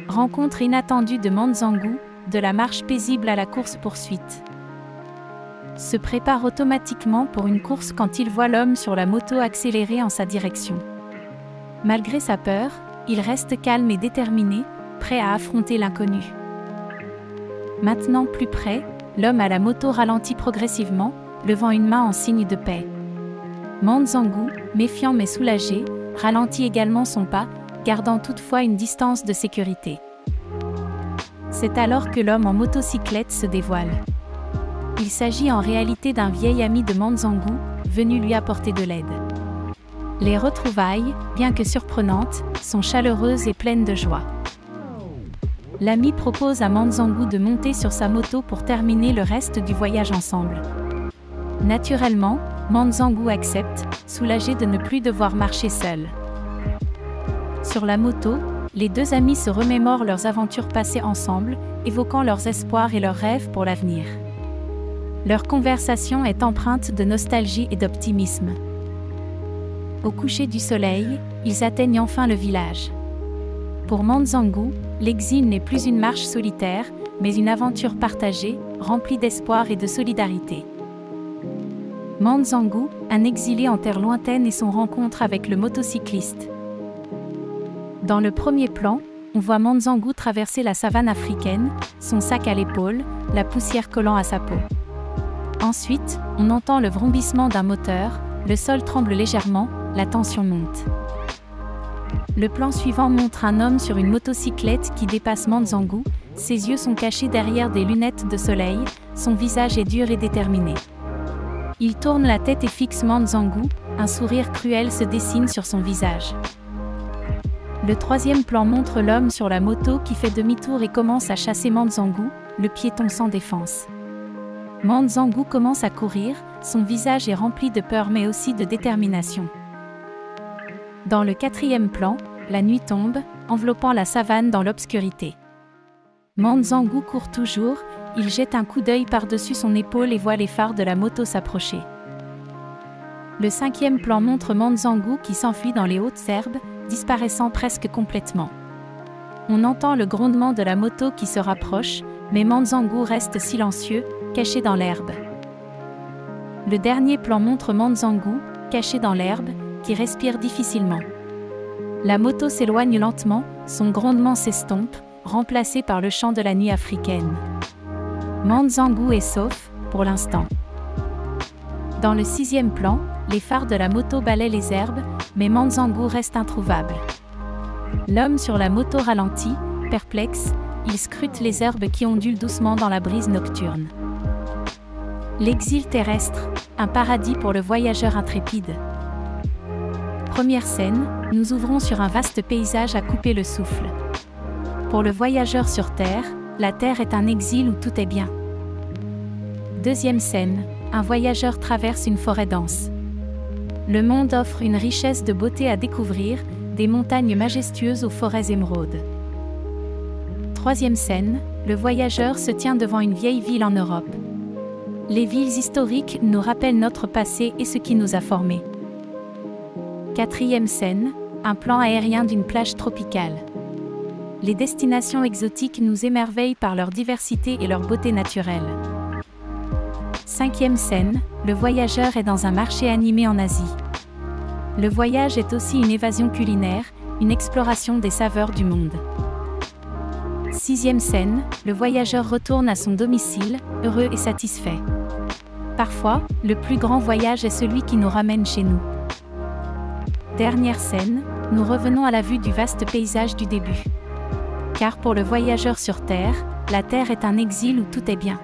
Rencontre inattendue de Manzangu, de la marche paisible à la course-poursuite. Se prépare automatiquement pour une course quand il voit l'homme sur la moto accélérer en sa direction. Malgré sa peur, il reste calme et déterminé, prêt à affronter l'inconnu. Maintenant plus près, l'homme à la moto ralentit progressivement, levant une main en signe de paix. Manzangu, méfiant mais soulagé, ralentit également son pas, gardant toutefois une distance de sécurité. C'est alors que l'homme en motocyclette se dévoile. Il s'agit en réalité d'un vieil ami de Manzangu, venu lui apporter de l'aide. Les retrouvailles, bien que surprenantes, sont chaleureuses et pleines de joie. L'ami propose à Manzangu de monter sur sa moto pour terminer le reste du voyage ensemble. Naturellement, Manzangu accepte, soulagé de ne plus devoir marcher seul. Sur la moto, les deux amis se remémorent leurs aventures passées ensemble, évoquant leurs espoirs et leurs rêves pour l'avenir. Leur conversation est empreinte de nostalgie et d'optimisme. Au coucher du soleil, ils atteignent enfin le village. Pour Manzangu, l'exil n'est plus une marche solitaire, mais une aventure partagée, remplie d'espoir et de solidarité. Manzangu, un exilé en terre lointaine et son rencontre avec le motocycliste. Dans le premier plan, on voit Manzangu traverser la savane africaine, son sac à l'épaule, la poussière collant à sa peau. Ensuite, on entend le vrombissement d'un moteur, le sol tremble légèrement, la tension monte. Le plan suivant montre un homme sur une motocyclette qui dépasse Manzangu, ses yeux sont cachés derrière des lunettes de soleil, son visage est dur et déterminé. Il tourne la tête et fixe Manzangu, un sourire cruel se dessine sur son visage. Le troisième plan montre l'homme sur la moto qui fait demi-tour et commence à chasser Manzangu, le piéton sans défense. Manzangu commence à courir, son visage est rempli de peur mais aussi de détermination. Dans le quatrième plan, la nuit tombe, enveloppant la savane dans l'obscurité. Manzangu court toujours, il jette un coup d'œil par-dessus son épaule et voit les phares de la moto s'approcher. Le cinquième plan montre Manzangu qui s'enfuit dans les hautes herbes, disparaissant presque complètement. On entend le grondement de la moto qui se rapproche, mais Manzangu reste silencieux, caché dans l'herbe. Le dernier plan montre Manzangu, caché dans l'herbe, qui respire difficilement. La moto s'éloigne lentement, son grondement s'estompe, remplacé par le chant de la nuit africaine. Manzangu est sauf, pour l'instant. Dans le sixième plan, les phares de la moto balaient les herbes, mais Manzangu reste introuvable. L'homme sur la moto ralentit, perplexe, il scrute les herbes qui ondulent doucement dans la brise nocturne. L'exil terrestre, un paradis pour le voyageur intrépide. Première scène, nous ouvrons sur un vaste paysage à couper le souffle. Pour le voyageur sur Terre, la Terre est un exil où tout est bien. Deuxième scène, un voyageur traverse une forêt dense. Le monde offre une richesse de beauté à découvrir, des montagnes majestueuses aux forêts émeraudes. Troisième scène, le voyageur se tient devant une vieille ville en Europe. Les villes historiques nous rappellent notre passé et ce qui nous a formés. Quatrième scène, un plan aérien d'une plage tropicale. Les destinations exotiques nous émerveillent par leur diversité et leur beauté naturelle. Cinquième scène, le voyageur est dans un marché animé en Asie. Le voyage est aussi une évasion culinaire, une exploration des saveurs du monde. Sixième scène, le voyageur retourne à son domicile, heureux et satisfait. Parfois, le plus grand voyage est celui qui nous ramène chez nous. Dernière scène, nous revenons à la vue du vaste paysage du début. Car pour le voyageur sur Terre, la Terre est un exil où tout est bien.